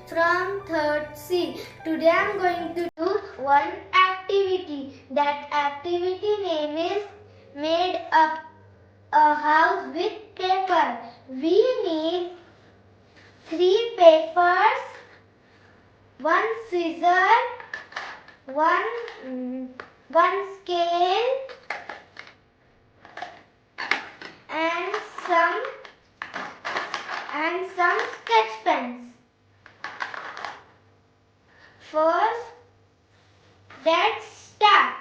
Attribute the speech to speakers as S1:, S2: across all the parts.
S1: from 3rd C. Today I am going to do one activity. That activity name is made up a house with paper. We need 3 papers, 1 scissor, one scale and some sketch pens. First, let's start.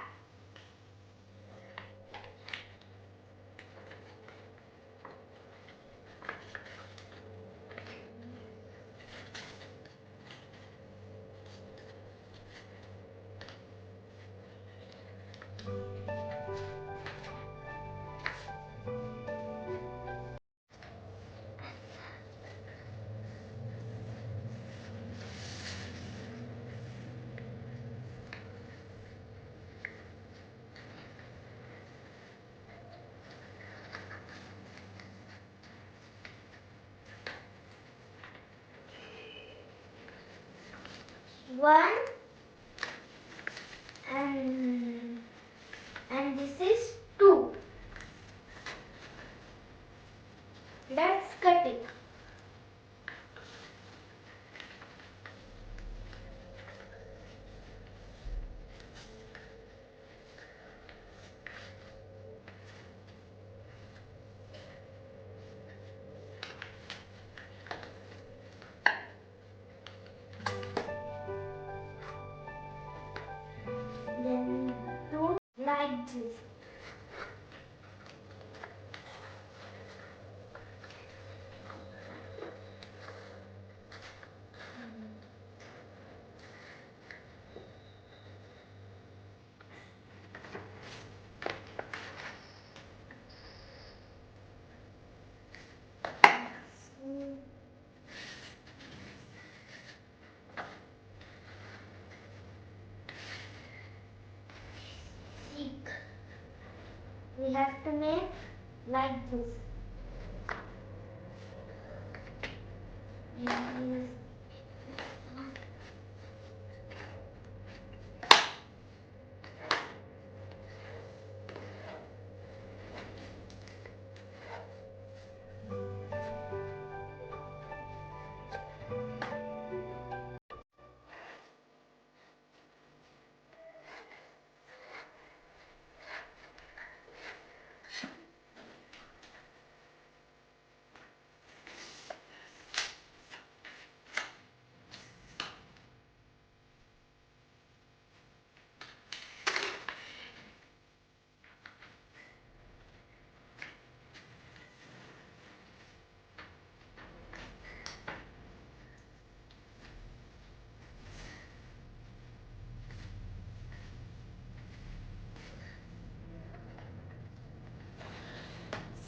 S1: One and this is 2. Let's cut it. Then do like this. We have to make like this.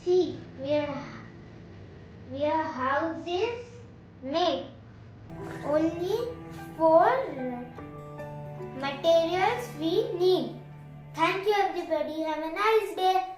S1: See, where house is made. Only 4 materials we need. Thank you everybody. Have a nice day.